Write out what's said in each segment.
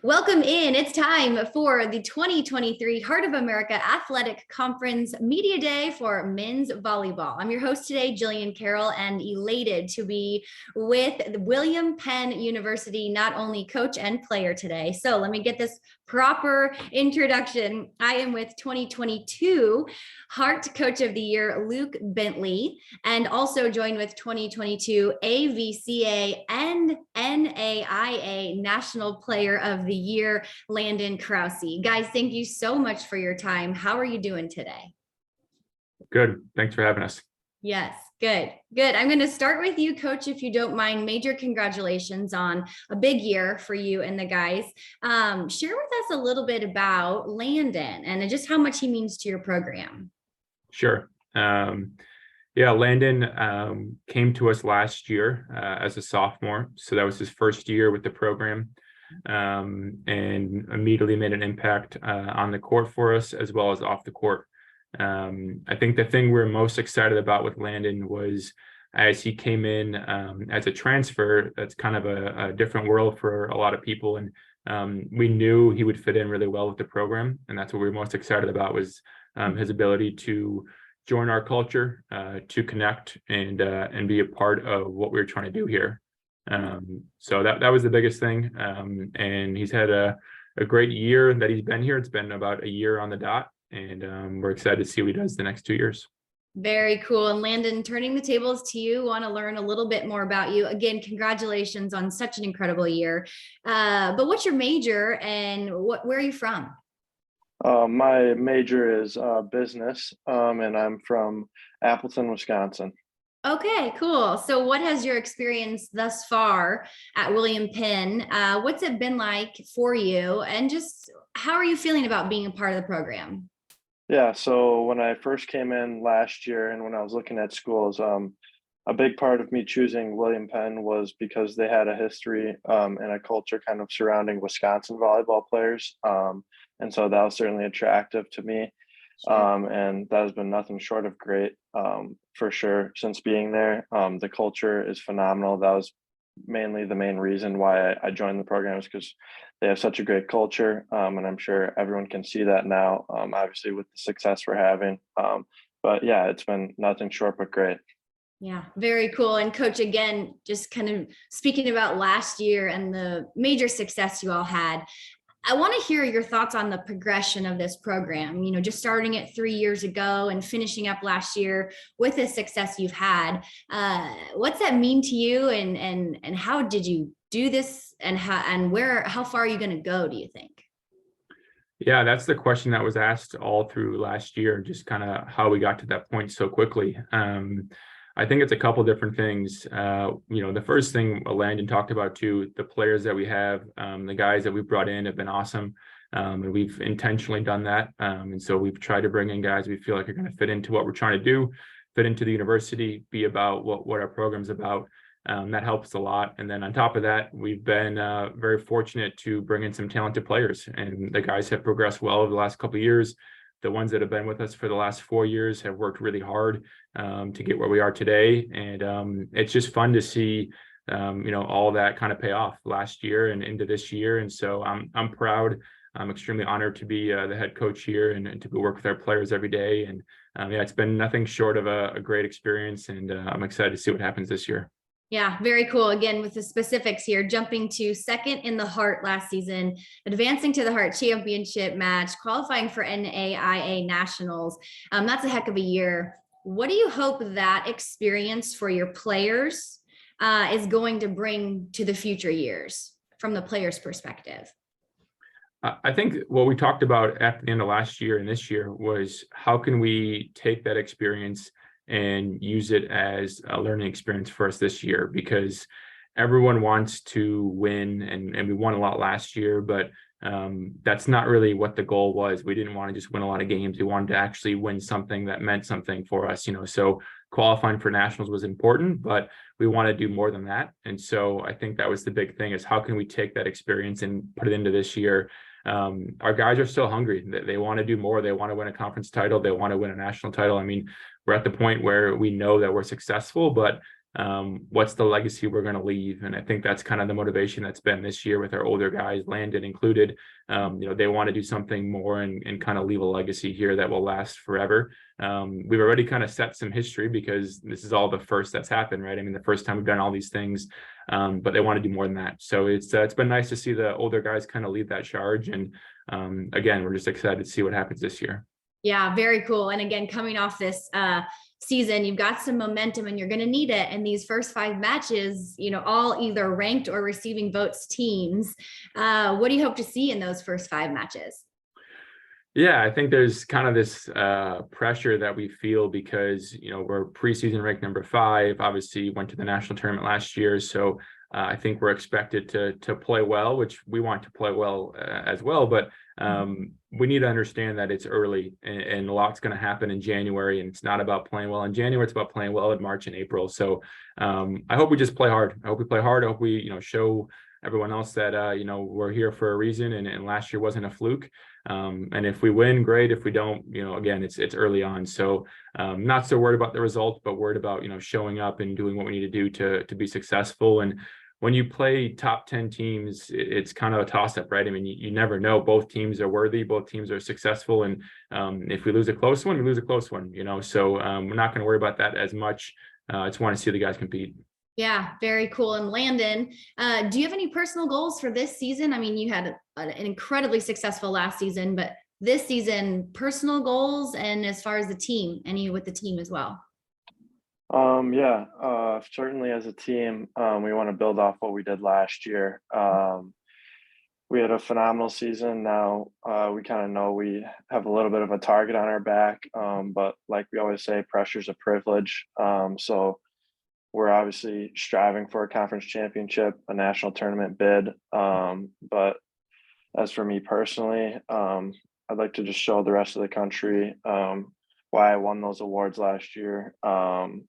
Welcome in. It's time for the 2023 Heart of America Athletic Conference Media Day for men's volleyball. I'm your host today, Jillian Carroll, and elated to be with William Penn University, not only coach and player today. So let me get this proper introduction. I am with 2022 Heart Coach of the Year, Luke Bentley, and also joined with 2022 AVCA and NAIA National Player of the Year, Landon Krause. Guys, thank you so much for your time. How are you doing today? Good. Thanks for having us. Yes, good. I'm going to start with you, Coach, if you don't mind. Major congratulations on a big year for you and the guys. Share with us a little bit about Landon and just how much he means to your program. Sure. Yeah, Landon came to us last year as a sophomore. So that was his first year with the program, and immediately made an impact on the court for us as well as off the court. I think the thing we're most excited about with Landon was as he came in as a transfer. That's kind of a different world for a lot of people. And we knew he would fit in really well with the program. And that's what we were most excited about was his ability to join our culture, to connect and be a part of what we were trying to do here. So that was the biggest thing. And he's had a great year that he's been here. It's been about a year on the dot, and we're excited to see what he does the next 2 years. Very cool. And Landon, turning the tables to you, want to learn a little bit more about you. Again, congratulations on such an incredible year. But what's your major and where are you from? My major is business, and I'm from Appleton, Wisconsin. Okay, cool. So what has your experience thus far at William Penn? What's it been like for you? And just how are you feeling about being a part of the program? Yeah, so when I first came in last year and when I was looking at schools, a big part of me choosing William Penn was because they had a history and a culture kind of surrounding Wisconsin volleyball players. And so that was certainly attractive to me. Sure. And that has been nothing short of great for sure since being there. The culture is phenomenal. That was mainly the main reason why I joined the program, is because they have such a great culture. And I'm sure everyone can see that now, obviously with the success we're having. But yeah, it's been nothing short but great. Yeah, very cool. And Coach, again, just kind of speaking about last year and the major success you all had, I want to hear your thoughts on the progression of this program, just starting it 3 years ago and finishing up last year with the success you've had. What's that mean to you, and how did you do this, and how far are you going to go, do you think? Yeah, that's the question that was asked all through last year, just kind of how we got to that point so quickly. I think it's a couple different things. The first thing Landon talked about too, the players that we have, the guys that we've brought in have been awesome. And we've intentionally done that. And so we've tried to bring in guys we feel like are going to fit into what we're trying to do, fit into the university, be about what our program's about. That helps a lot. And then on top of that, we've been very fortunate to bring in some talented players, and the guys have progressed well over the last couple of years. The ones that have been with us for the last 4 years have worked really hard to get where we are today. And it's just fun to see, all that kind of pay off last year and into this year. And so I'm proud. I'm extremely honored to be the head coach here and to work with our players every day. And yeah, it's been nothing short of a great experience. And I'm excited to see what happens this year. Yeah, very cool. Again, with the specifics here, jumping to second in the Heart last season, advancing to the Heart Championship match, qualifying for NAIA Nationals. That's a heck of a year. What do you hope that experience for your players is going to bring to the future years from the players' perspective? I think what we talked about at the end of last year and this year was how can we take that experience and use it as a learning experience for us this year, because everyone wants to win and we won a lot last year, but that's not really what the goal was. We didn't want to just win a lot of games. We wanted to actually win something that meant something for us, so qualifying for nationals was important, but we want to do more than that. And so I think that was the big thing, is how can we take that experience and put it into this year. Our guys are still hungry. They want to do more. They want to win a conference title. They want to win a national title. I mean, we're at the point where we know that we're successful, but what's the legacy we're going to leave. And I think that's kind of the motivation that's been this year with our older guys, Landon included. They want to do something more and kind of leave a legacy here that will last forever. We've already kind of set some history because this is all the first that's happened, right? I mean, the first time we've done all these things, but they want to do more than that. So it's been nice to see the older guys kind of lead that charge. And again, we're just excited to see what happens this year. Yeah, very cool. And again, coming off this season, you've got some momentum and you're going to need it. And these first 5 matches, all either ranked or receiving votes teams. What do you hope to see in those first 5 matches? Yeah, I think there's kind of this pressure that we feel because, we're preseason ranked number 5, obviously went to the national tournament last year. So I think we're expected to play well, which we want to play well as well. But we need to understand that it's early and a lot's going to happen in January. And it's not about playing well in January. It's about playing well in March and April. So I hope we just play hard. I hope we play hard. I hope we, show everyone else that, we're here for a reason. And last year wasn't a fluke. And if we win, great. If we don't, again, it's early on. So not so worried about the results, but worried about, showing up and doing what we need to do to be successful. And when you play top 10 teams, it's kind of a toss-up, right? I mean, you never know. Both teams are worthy. Both teams are successful. And if we lose a close one, we lose a close one, So we're not going to worry about that as much. I just want to see the guys compete. Yeah, very cool. And Landon, do you have any personal goals for this season? I mean, you had an incredibly successful last season, but this season, personal goals and as far as the team, any with the team as well? Certainly as a team, we want to build off what we did last year. We had a phenomenal season. Now we kind of know we have a little bit of a target on our back, but like we always say, pressure's a privilege. So we're obviously striving for a conference championship, a national tournament bid. But as for me personally, I'd like to just show the rest of the country why I won those awards last year. Show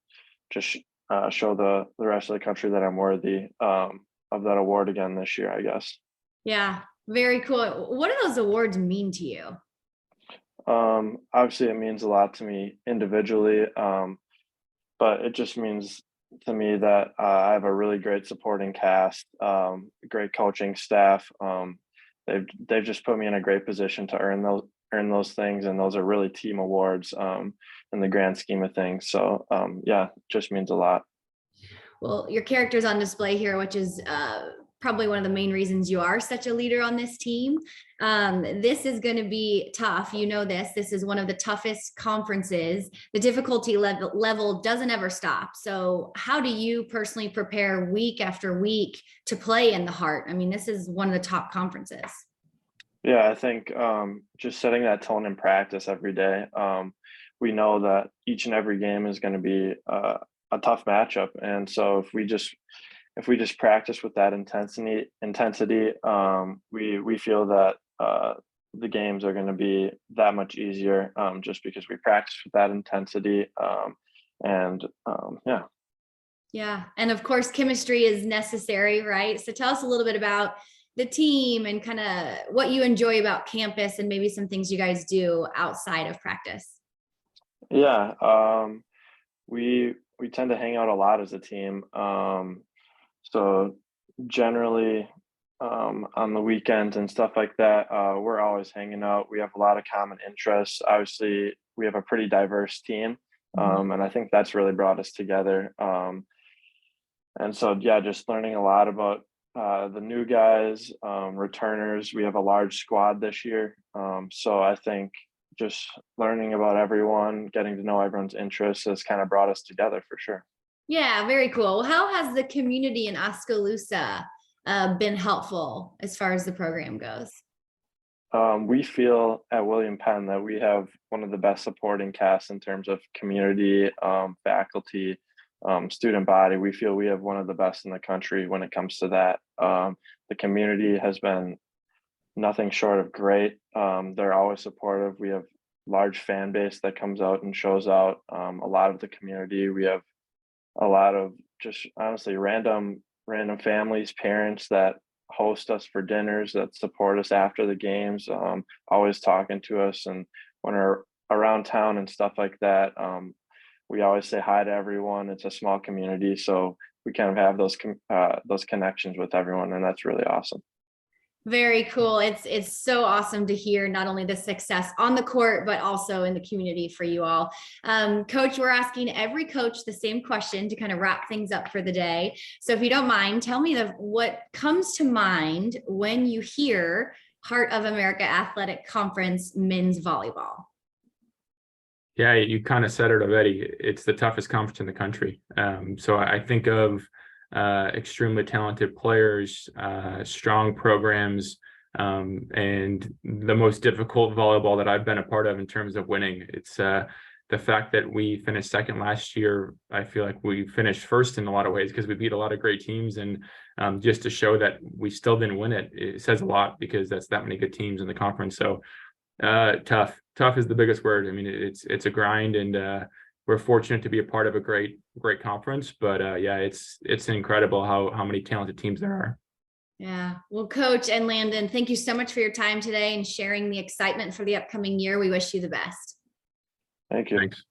the rest of the country that I'm worthy of that award again this year, I guess. Yeah, very cool. What do those awards mean to you? Obviously, it means a lot to me individually, but it just means to me that I have a really great supporting cast, great coaching staff. They've just put me in a great position to earn those things, and those are really team awards in the grand scheme of things. So it just means a lot. Well, your character's on display here, which is probably one of the main reasons you are such a leader on this team. This is going to be tough. This is one of the toughest conferences. The difficulty level doesn't ever stop. So how do you personally prepare week after week to play in the Heart? I mean, this is one of the top conferences. Yeah, I think just setting that tone in practice every day. We know that each and every game is going to be a tough matchup. And so if we just practice with that intensity, we feel that the games are going to be that much easier just because we practice with that intensity. Yeah. And of course, chemistry is necessary, right? So tell us a little bit about the team and kind of what you enjoy about campus and maybe some things you guys do outside of practice. Yeah. We tend to hang out a lot as a team. So generally on the weekends and stuff like that, we're always hanging out. We have a lot of common interests. Obviously, we have a pretty diverse team, and I think that's really brought us together. And so, just learning a lot about the new guys, returners. We have a large squad this year. So I think just learning about everyone, getting to know everyone's interests has kind of brought us together for sure. Yeah, very cool. How has the community in Oskaloosa been helpful as far as the program goes? We feel at William Penn that we have one of the best supporting casts in terms of community, faculty, student body. We feel we have one of the best in the country when it comes to that. The community has been nothing short of great. They're always supportive. We have large fan base that comes out and shows out. A lot of the community. We have a lot of just honestly random families, parents that host us for dinners, that support us after the games, always talking to us. And when we're around town and stuff like that, we always say hi to everyone. It's a small community, so we kind of have those connections with everyone, and that's really awesome. Very cool. It's so awesome to hear not only the success on the court, but also in the community for you all. Coach, we're asking every coach the same question to kind of wrap things up for the day. So if you don't mind, tell me what comes to mind when you hear Heart of America Athletic Conference men's volleyball. Yeah, you kind of said it already. It's the toughest conference in the country. So I think of extremely talented players, strong programs, and the most difficult volleyball that I've been a part of in terms of winning. It's the fact that we finished second last year. I feel like we finished first in a lot of ways because we beat a lot of great teams, and just to show that we still didn't win it, it says a lot because that's that many good teams in the conference. So tough is the biggest word. I mean, it's a grind, and we're fortunate to be a part of a great conference, but yeah, it's incredible how many talented teams there are. Yeah. Well, Coach and Landon, thank you so much for your time today and sharing the excitement for the upcoming year. We wish you the best. Thank you. Thanks.